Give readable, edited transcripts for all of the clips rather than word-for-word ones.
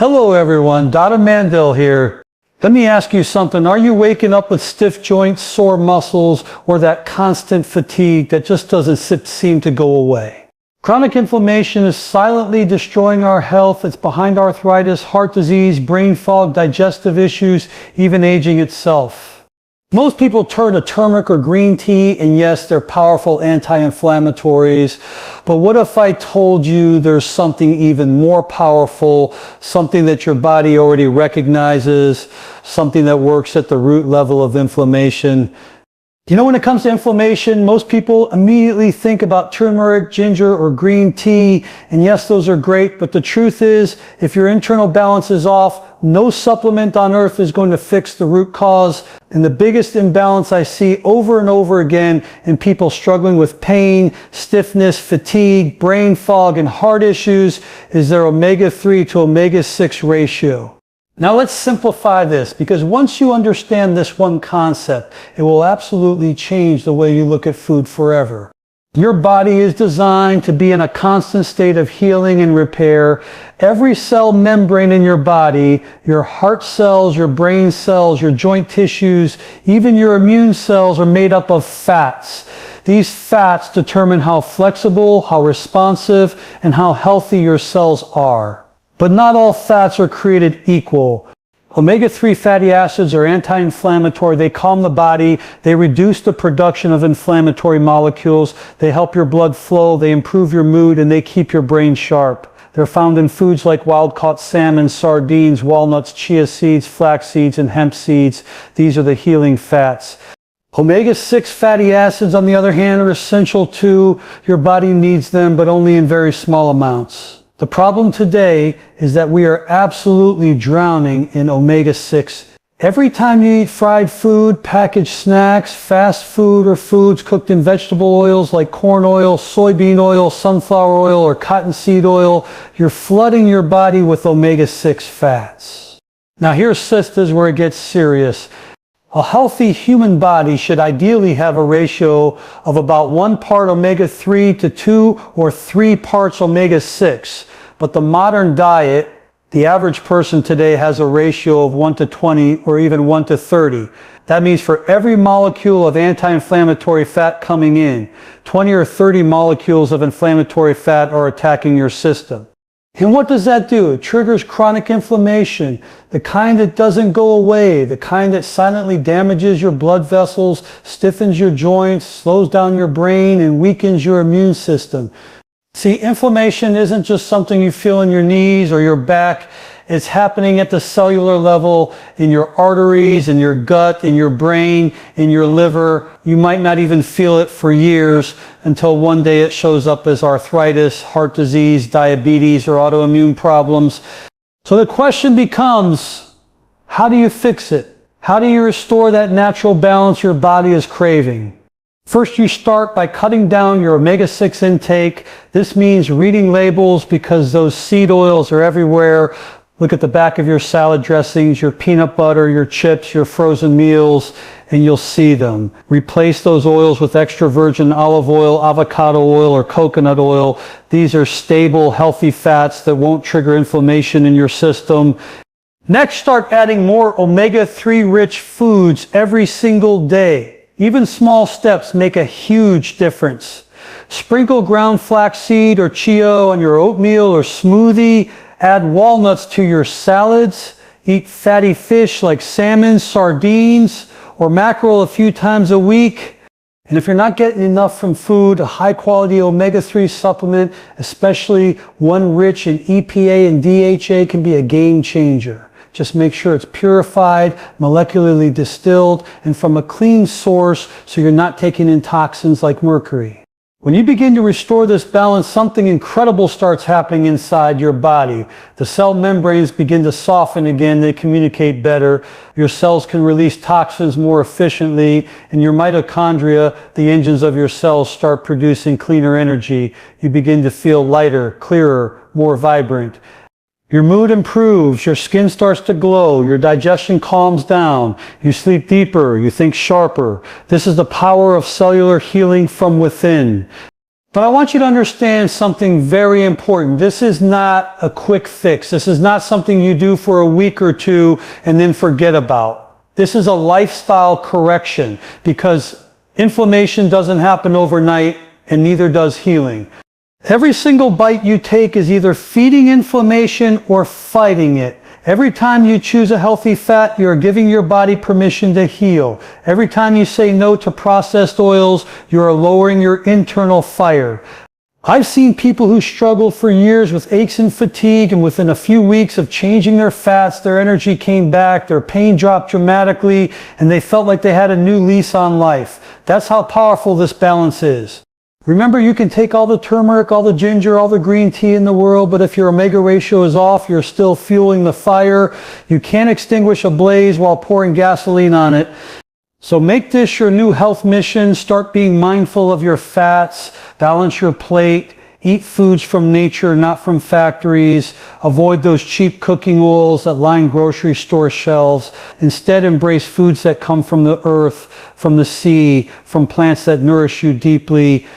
Hello everyone, Dr. Mandell here. Let me ask you something. Are you waking up with stiff joints, sore muscles, or that constant fatigue that just doesn't seem to go away? Chronic inflammation is silently destroying our health. It's behind arthritis, heart disease, brain fog, digestive issues, even aging itself. Most people turn to turmeric or green tea, and yes, they're powerful anti-inflammatories. But what if I told you there's something even more powerful, something that your body already recognizes, something that works at the root level of inflammation? You know, when it comes to inflammation, most people immediately think about turmeric, ginger, or green tea. And yes, those are great, but the truth is, if your internal balance is off, no supplement on earth is going to fix the root cause. And the biggest imbalance I see over and over again in people struggling with pain, stiffness, fatigue, brain fog, and heart issues is their omega-3 to omega-6 ratio. Now let's simplify this, because once you understand this one concept, it will absolutely change the way you look at food forever. Your body is designed to be in a constant state of healing and repair. Every cell membrane in your body, your heart cells, your brain cells, your joint tissues, even your immune cells are made up of fats. These fats determine how flexible, how responsive, and how healthy your cells are. But not all fats are created equal. Omega-3 fatty acids are anti-inflammatory. They calm the body. They reduce the production of inflammatory molecules. They help your blood flow. They improve your mood, and they keep your brain sharp. They're found in foods like wild-caught salmon, sardines, walnuts, chia seeds, flax seeds, and hemp seeds. These are the healing fats. Omega-6 fatty acids, on the other hand, are essential too. Your body needs them, but only in very small amounts. The problem today is that we are absolutely drowning in omega-6. Every time you eat fried food, packaged snacks, fast food, or foods cooked in vegetable oils like corn oil, soybean oil, sunflower oil, or cottonseed oil, you're flooding your body with omega-6 fats. Now here's sisters where it gets serious. A healthy human body should ideally have a ratio of about 1 part omega-3 to 2 or 3 parts omega-6. But the modern diet, the average person today has a ratio of 1 to 20 or even 1 to 30. That means for every molecule of anti-inflammatory fat coming in, 20 or 30 molecules of inflammatory fat are attacking your system. And what does that do? It triggers chronic inflammation, the kind that doesn't go away, the kind that silently damages your blood vessels, stiffens your joints, slows down your brain, and weakens your immune system. See, inflammation isn't just something you feel in your knees or your back. It's happening at the cellular level, in your arteries, in your gut, in your brain, in your liver. You might not even feel it for years until one day it shows up as arthritis, heart disease, diabetes, or autoimmune problems. So the question becomes, how do you fix it? How do you restore that natural balance your body is craving? First, you start by cutting down your omega-6 intake. This means reading labels, because those seed oils are everywhere. Look at the back of your salad dressings, your peanut butter, your chips, your frozen meals, and you'll see them. Replace those oils with extra virgin olive oil, avocado oil, or coconut oil. These are stable, healthy fats that won't trigger inflammation in your system. Next, start adding more omega-3 rich foods every single day. Even small steps make a huge difference. Sprinkle ground flaxseed or chia on your oatmeal or smoothie. Add walnuts to your salads. Eat fatty fish like salmon, sardines, or mackerel a few times a week. And if you're not getting enough from food, a high-quality omega-3 supplement, especially one rich in EPA and DHA, can be a game changer. Just make sure it's purified, molecularly distilled, and from a clean source, so you're not taking in toxins like mercury. When you begin to restore this balance, something incredible starts happening inside your body. The cell membranes begin to soften again, they communicate better. Your cells can release toxins more efficiently, and your mitochondria, the engines of your cells, start producing cleaner energy. You begin to feel lighter, clearer, more vibrant. Your mood improves, your skin starts to glow, your digestion calms down, you sleep deeper, you think sharper. This is the power of cellular healing from within. But I want you to understand something very important. This is not a quick fix. This is not something you do for a week or two and then forget about. This is a lifestyle correction because inflammation doesn't happen overnight and neither does healing. Every single bite you take is either feeding inflammation or fighting it. Every time you choose a healthy fat, you're giving your body permission to heal. Every time you say no to processed oils, you're lowering your internal fire. I've seen people who struggled for years with aches and fatigue, and within a few weeks of changing their fats, their energy came back, their pain dropped dramatically, and they felt like they had a new lease on life. That's how powerful this balance is. Remember, you can take all the turmeric, all the ginger, all the green tea in the world, but if your omega ratio is off, you're still fueling the fire. You can't extinguish a blaze while pouring gasoline on it. So make this your new health mission. Start being mindful of your fats, balance your plate, eat foods from nature, not from factories. Avoid those cheap cooking oils that line grocery store shelves. Instead, embrace foods that come from the earth, from the sea, from plants that nourish you deeply.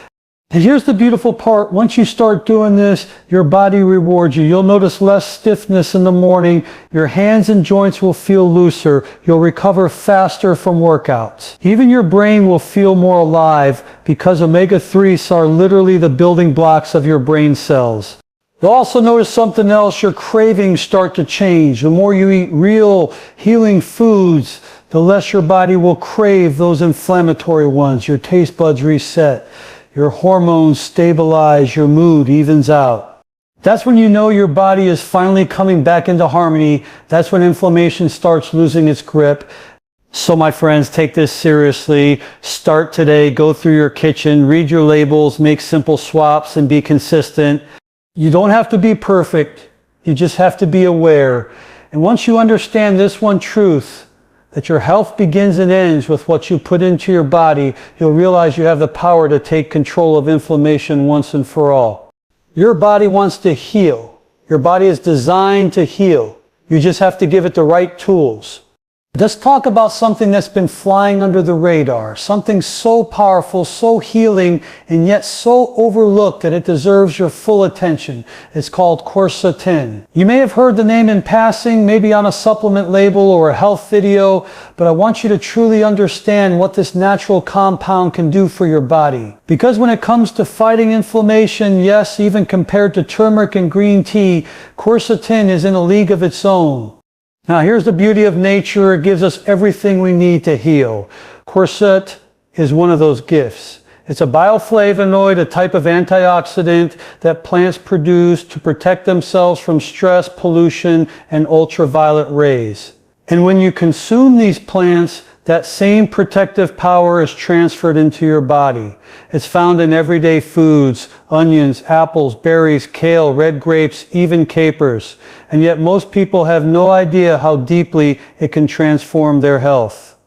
And here's the beautiful part. Once you start doing this, your body rewards you. You'll notice less stiffness in the morning. Your hands and joints will feel looser. You'll recover faster from workouts. Even your brain will feel more alive because omega-3s are literally the building blocks of your brain cells. You'll also notice something else. Your cravings start to change. The more you eat real healing foods, the less your body will crave those inflammatory ones. Your taste buds reset. Your hormones stabilize, your mood evens out. That's when you know your body is finally coming back into harmony. That's when inflammation starts losing its grip. So my friends, take this seriously. Start today, go through your kitchen, read your labels, make simple swaps, and be consistent. You don't have to be perfect. You just have to be aware. And once you understand this one truth, that your health begins and ends with what you put into your body, you'll realize you have the power to take control of inflammation once and for all. Your body wants to heal. Your body is designed to heal. You just have to give it the right tools. Let's talk about something that's been flying under the radar, something so powerful, so healing, and yet so overlooked that it deserves your full attention. It's called Quercetin. You may have heard the name in passing, maybe on a supplement label or a health video, but I want you to truly understand what this natural compound can do for your body. Because when it comes to fighting inflammation, yes, even compared to turmeric and green tea, Quercetin is in a league of its own. Now here's the beauty of nature. It gives us everything we need to heal. Quercetin is one of those gifts. It's a bioflavonoid, a type of antioxidant that plants produce to protect themselves from stress, pollution, and ultraviolet rays. And when you consume these plants, that same protective power is transferred into your body. It's found in everyday foods, onions, apples, berries, kale, red grapes, even capers. And yet most people have no idea how deeply it can transform their health.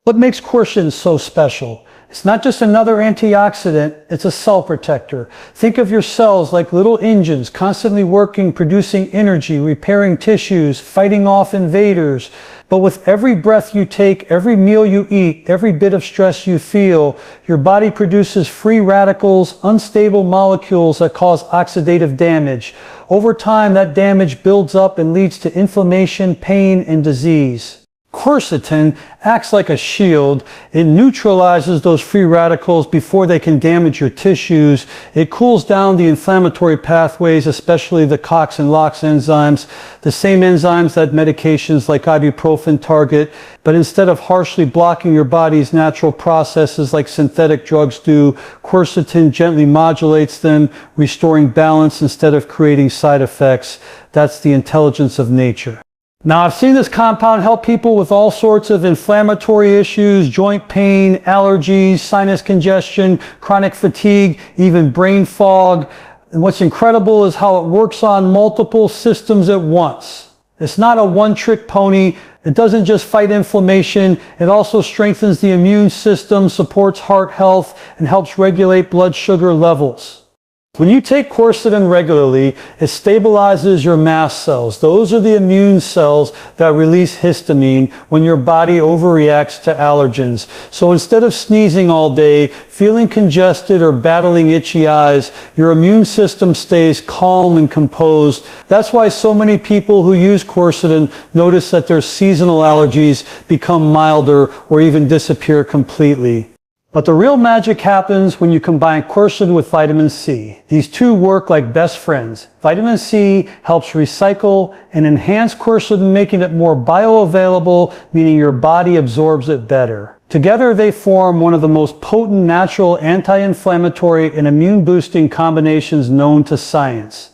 What makes quercetin so special? It's not just another antioxidant, it's a cell protector. Think of your cells like little engines, constantly working, producing energy, repairing tissues, fighting off invaders. But with every breath you take, every meal you eat, every bit of stress you feel, your body produces free radicals, unstable molecules that cause oxidative damage. Over time, that damage builds up and leads to inflammation, pain, and disease. Quercetin acts like a shield. It neutralizes those free radicals before they can damage your tissues. It cools down the inflammatory pathways, especially the COX and LOX enzymes, the same enzymes that medications like ibuprofen target. But instead of harshly blocking your body's natural processes like synthetic drugs do, quercetin gently modulates them, restoring balance instead of creating side effects. That's the intelligence of nature. Now, I've seen this compound help people with all sorts of inflammatory issues, joint pain, allergies, sinus congestion, chronic fatigue, even brain fog. And what's incredible is how it works on multiple systems at once. It's not a one-trick pony. It doesn't just fight inflammation. It also strengthens the immune system, supports heart health, and helps regulate blood sugar levels. When you take quercetin regularly, it stabilizes your mast cells. Those are the immune cells that release histamine when your body overreacts to allergens. So instead of sneezing all day, feeling congested or battling itchy eyes, your immune system stays calm and composed. That's why so many people who use quercetin notice that their seasonal allergies become milder or even disappear completely. But the real magic happens when you combine quercetin with vitamin C. These two work like best friends. Vitamin C helps recycle and enhance quercetin, making it more bioavailable, meaning your body absorbs it better. Together they form one of the most potent natural anti-inflammatory and immune-boosting combinations known to science.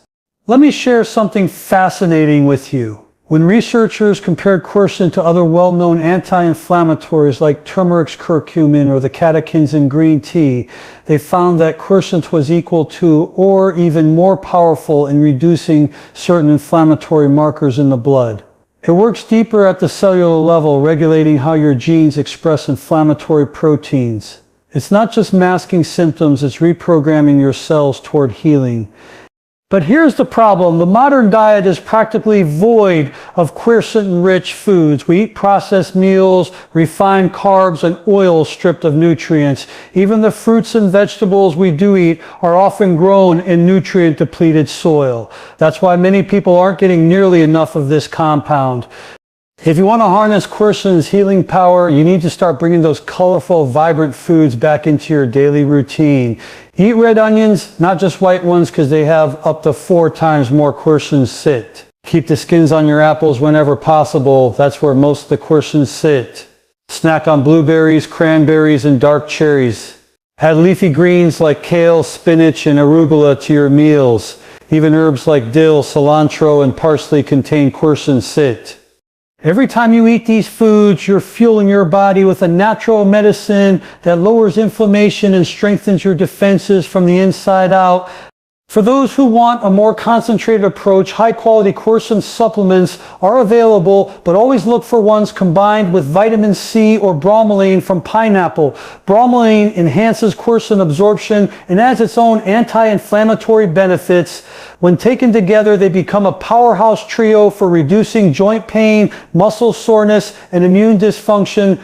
Let me share something fascinating with you. When researchers compared quercetin to other well-known anti-inflammatories like turmeric's curcumin or the catechins in green tea, they found that quercetin was equal to or even more powerful in reducing certain inflammatory markers in the blood. It works deeper at the cellular level, regulating how your genes express inflammatory proteins. It's not just masking symptoms, it's reprogramming your cells toward healing. But here's the problem. The modern diet is practically void of quercetin-rich foods. We eat processed meals, refined carbs, and oil stripped of nutrients. Even the fruits and vegetables we do eat are often grown in nutrient-depleted soil. That's why many people aren't getting nearly enough of this compound. If you want to harness quercetin's healing power, you need to start bringing those colorful, vibrant foods back into your daily routine. Eat red onions, not just white ones, because they have up to 4 times more quercetin sit. Keep the skins on your apples whenever possible. That's where most of the quercetin sit. Snack on blueberries, cranberries, and dark cherries. Add leafy greens like kale, spinach, and arugula to your meals. Even herbs like dill, cilantro, and parsley contain quercetin sit. Every time you eat these foods, you're fueling your body with a natural medicine that lowers inflammation and strengthens your defenses from the inside out. For those who want a more concentrated approach, high-quality quercetin supplements are available, but always look for ones combined with vitamin C or bromelain from pineapple. Bromelain enhances quercetin absorption and has its own anti-inflammatory benefits. When taken together, they become a powerhouse trio for reducing joint pain, muscle soreness, and immune dysfunction.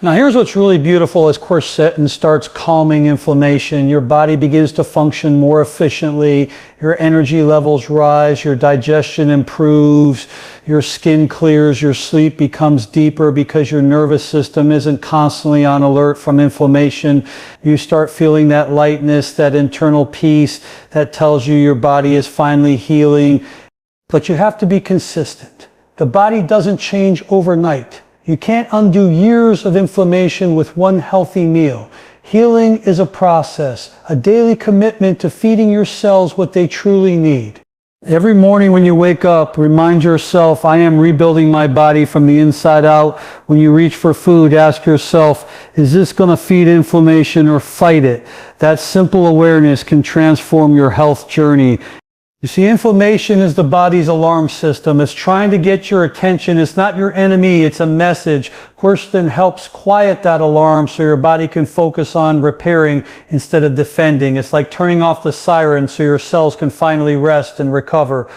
Now here's what's really beautiful. As quercetin starts calming inflammation, your body begins to function more efficiently, your energy levels rise, your digestion improves, your skin clears, your sleep becomes deeper because your nervous system isn't constantly on alert from inflammation. You start feeling that lightness, that internal peace that tells you your body is finally healing. But you have to be consistent. The body doesn't change overnight. You can't undo years of inflammation with one healthy meal. Healing is a process, a daily commitment to feeding your cells what they truly need. Every morning when you wake up, remind yourself, I am rebuilding my body from the inside out. When you reach for food, ask yourself, is this going to feed inflammation or fight it? That simple awareness can transform your health journey. You see, inflammation is the body's alarm system. It's trying to get your attention. It's not your enemy, it's a message. Quercetin helps quiet that alarm so your body can focus on repairing instead of defending. It's like turning off the siren so your cells can finally rest and recover.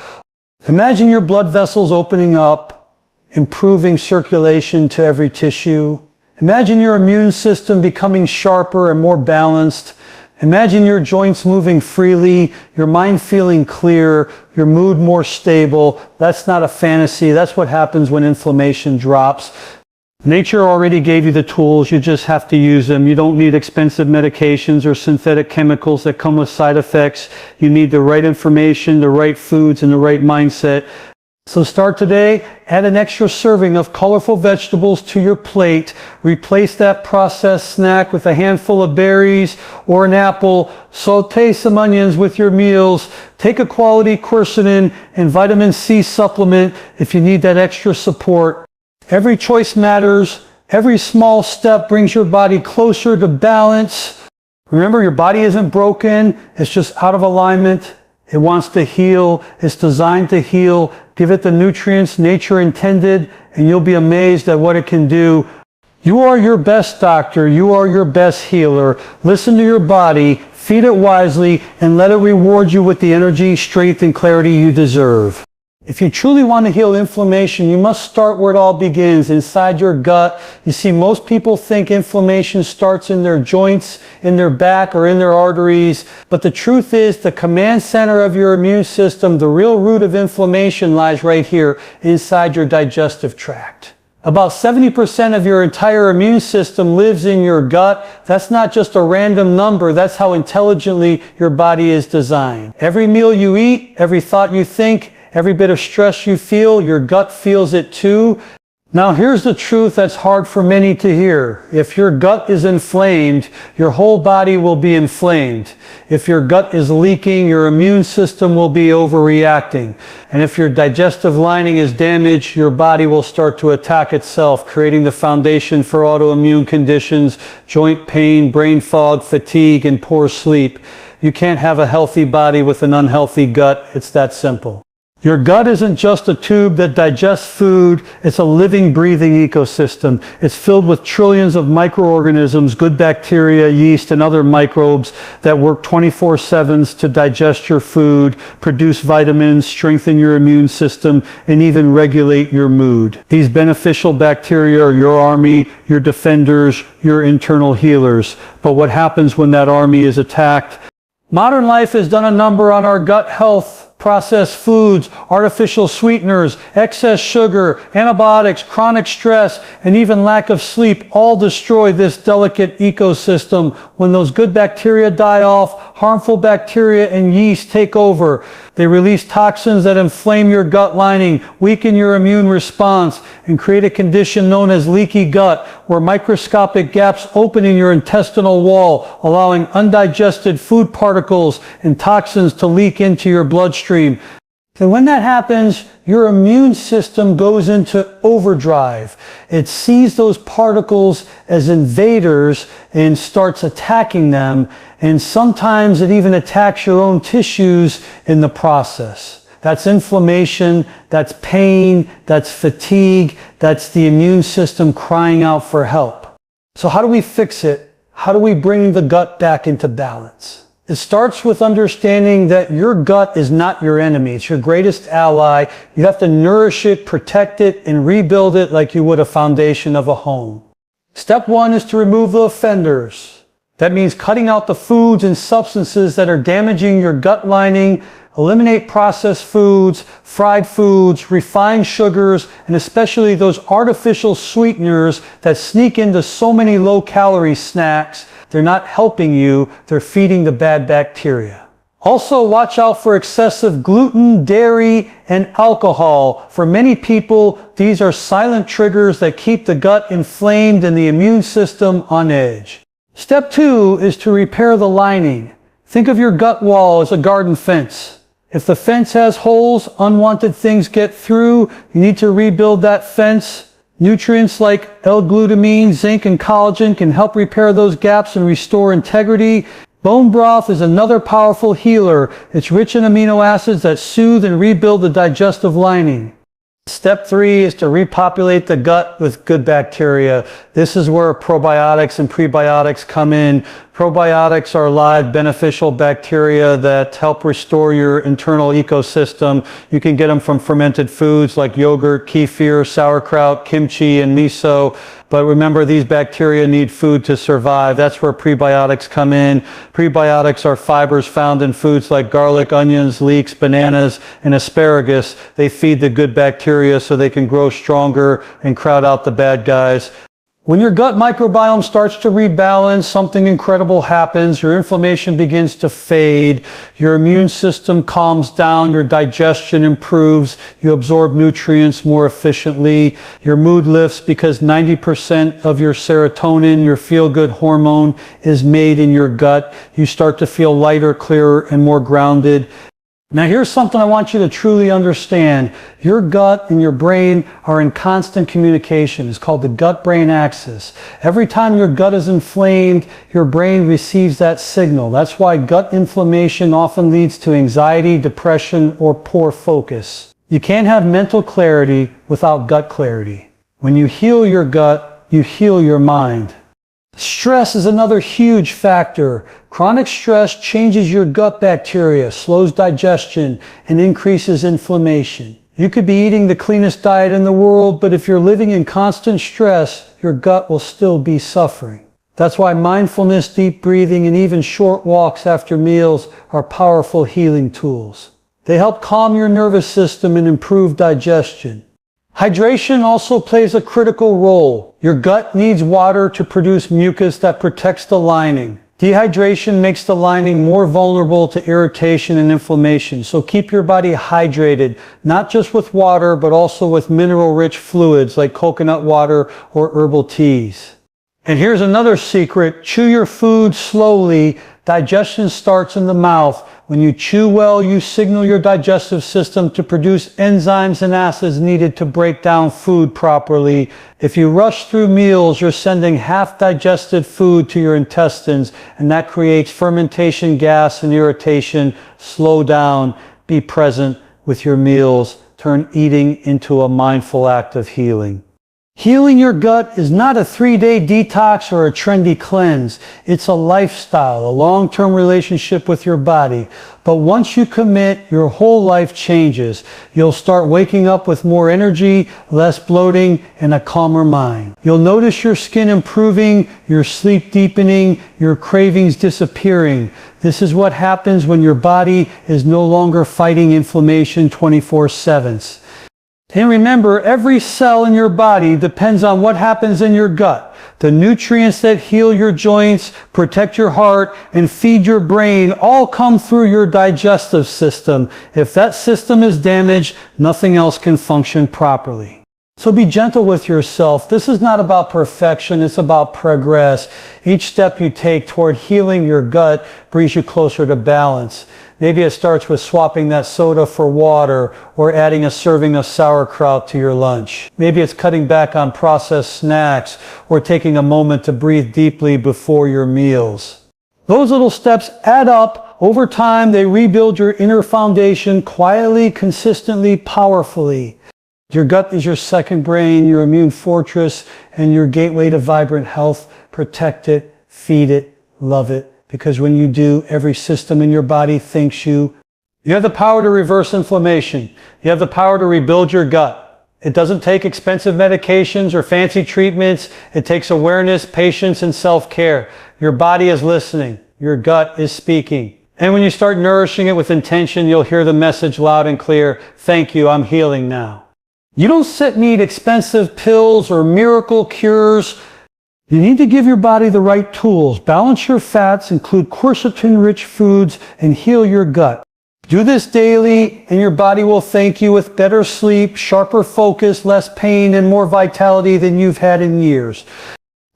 Imagine your blood vessels opening up, improving circulation to every tissue. Imagine your immune system becoming sharper and more balanced. Imagine your joints moving freely, your mind feeling clear, your mood more stable. That's not a fantasy. That's what happens when inflammation drops. Nature already gave you the tools. You just have to use them. You don't need expensive medications or synthetic chemicals that come with side effects. You need the right information, the right foods, and the right mindset. So start today, add an extra serving of colorful vegetables to your plate. Replace that processed snack with a handful of berries or an apple. Saute some onions with your meals. Take a quality quercetin and vitamin C supplement if you need that extra support. Every choice matters. Every small step brings your body closer to balance. Remember, your body isn't broken. It's just out of alignment. It wants to heal. It's designed to heal. Give it the nutrients nature intended, and you'll be amazed at what it can do. You are your best doctor. You are your best healer. Listen to your body. Feed it wisely and let it reward you with the energy, strength, and clarity you deserve. If you truly want to heal inflammation, you must start where it all begins, inside your gut. You see, most people think inflammation starts in their joints, in their back, or in their arteries. But the truth is, the command center of your immune system, the real root of inflammation, lies right here inside your digestive tract. About 70% of your entire immune system lives in your gut. That's not just a random number. That's how intelligently your body is designed. Every meal you eat, every thought you think, every bit of stress you feel, your gut feels it too. Now here's the truth that's hard for many to hear. If your gut is inflamed, your whole body will be inflamed. If your gut is leaking, your immune system will be overreacting. And if your digestive lining is damaged, your body will start to attack itself, creating the foundation for autoimmune conditions, joint pain, brain fog, fatigue, and poor sleep. You can't have a healthy body with an unhealthy gut. It's that simple. Your gut isn't just a tube that digests food, it's a living, breathing ecosystem. It's filled with trillions of microorganisms, good bacteria, yeast, and other microbes that work 24/7 to digest your food, produce vitamins, strengthen your immune system, and even regulate your mood. These beneficial bacteria are your army, your defenders, your internal healers. But what happens when that army is attacked? Modern life has done a number on our gut health. Processed foods, artificial sweeteners, excess sugar, antibiotics, chronic stress, and even lack of sleep all destroy this delicate ecosystem. When those good bacteria die off, harmful bacteria and yeast take over. They release toxins that inflame your gut lining, weaken your immune response, and create a condition known as leaky gut, where microscopic gaps open in your intestinal wall, allowing undigested food particles and toxins to leak into your bloodstream. And when that happens, your immune system goes into overdrive. It sees those particles as invaders and starts attacking them. And sometimes it even attacks your own tissues in the process. That's inflammation, that's pain, that's fatigue, that's the immune system crying out for help. So how do we fix it? How do we bring the gut back into balance? It starts with understanding that your gut is not your enemy. It's your greatest ally. You have to nourish it, protect it, and rebuild it like you would a foundation of a home. Step one is to remove the offenders. That means cutting out the foods and substances that are damaging your gut lining. Eliminate processed foods, fried foods, refined sugars, and especially those artificial sweeteners that sneak into so many low-calorie snacks. They're not helping you, they're feeding the bad bacteria. Also, watch out for excessive gluten, dairy, and alcohol. For many people, these are silent triggers that keep the gut inflamed and the immune system on edge. Step two is to repair the lining. Think of your gut wall as a garden fence. If the fence has holes, unwanted things get through, you need to rebuild that fence. Nutrients like L-glutamine, zinc, and collagen can help repair those gaps and restore integrity. Bone broth is another powerful healer. It's rich in amino acids that soothe and rebuild the digestive lining. Step three is to repopulate the gut with good bacteria. This is where probiotics and prebiotics come in. Probiotics are live beneficial bacteria that help restore your internal ecosystem. You can get them from fermented foods like yogurt, kefir, sauerkraut, kimchi, and miso. But remember, these bacteria need food to survive. That's where prebiotics come in. Prebiotics are fibers found in foods like garlic, onions, leeks, bananas, and asparagus. They feed the good bacteria so they can grow stronger and crowd out the bad guys. When your gut microbiome starts to rebalance, something incredible happens. Your inflammation begins to fade. Your immune system calms down. Your digestion improves. You absorb nutrients more efficiently. Your mood lifts because 90% of your serotonin, your feel-good hormone, is made in your gut. You start to feel lighter, clearer, and more grounded. Now here's something I want you to truly understand. Your gut and your brain are in constant communication. It's called the gut-brain axis. Every time your gut is inflamed, your brain receives that signal. That's why gut inflammation often leads to anxiety, depression, or poor focus. You can't have mental clarity without gut clarity. When you heal your gut, you heal your mind. Stress is another huge factor. Chronic stress changes your gut bacteria, slows digestion, and increases inflammation. You could be eating the cleanest diet in the world, but if you're living in constant stress, your gut will still be suffering. That's why mindfulness, deep breathing, and even short walks after meals are powerful healing tools. They help calm your nervous system and improve digestion. Hydration also plays a critical role. Your gut needs water to produce mucus that protects the lining. Dehydration makes the lining more vulnerable to irritation and inflammation, so keep your body hydrated, not just with water, but also with mineral-rich fluids like coconut water or herbal teas. And here's another secret: chew your food slowly. Digestion starts in the mouth. When you chew well, you signal your digestive system to produce enzymes and acids needed to break down food properly. If you rush through meals, you're sending half-digested food to your intestines, and that creates fermentation gas and irritation. Slow down. Be present with your meals. Turn eating into a mindful act of healing. Healing your gut is not a 3-day detox or a trendy cleanse. It's a lifestyle, a long-term relationship with your body. But once you commit, your whole life changes. You'll start waking up with more energy, less bloating, and a calmer mind. You'll notice your skin improving, your sleep deepening, your cravings disappearing. This is what happens when your body is no longer fighting inflammation 24/7. And remember, every cell in your body depends on what happens in your gut. The nutrients that heal your joints, protect your heart, and feed your brain all come through your digestive system. If that system is damaged, nothing else can function properly. So be gentle with yourself. This is not about perfection, it's about progress. Each step you take toward healing your gut brings you closer to balance. Maybe it starts with swapping that soda for water or adding a serving of sauerkraut to your lunch. Maybe it's cutting back on processed snacks or taking a moment to breathe deeply before your meals. Those little steps add up. Over time, they rebuild your inner foundation quietly, consistently, powerfully. Your gut is your second brain, your immune fortress, and your gateway to vibrant health. Protect it, feed it, love it. Because when you do, every system in your body thanks you. You have the power to reverse inflammation. You have the power to rebuild your gut. It doesn't take expensive medications or fancy treatments. It takes awareness, patience, and self-care. Your body is listening. Your gut is speaking. And when you start nourishing it with intention, you'll hear the message loud and clear. Thank you, I'm healing now. You don't need expensive pills or miracle cures. You need to give your body the right tools. Balance your fats, include quercetin-rich foods, and heal your gut. Do this daily, and your body will thank you with better sleep, sharper focus, less pain, and more vitality than you've had in years.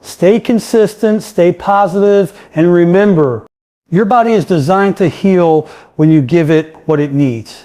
Stay consistent, stay positive, and remember, your body is designed to heal when you give it what it needs.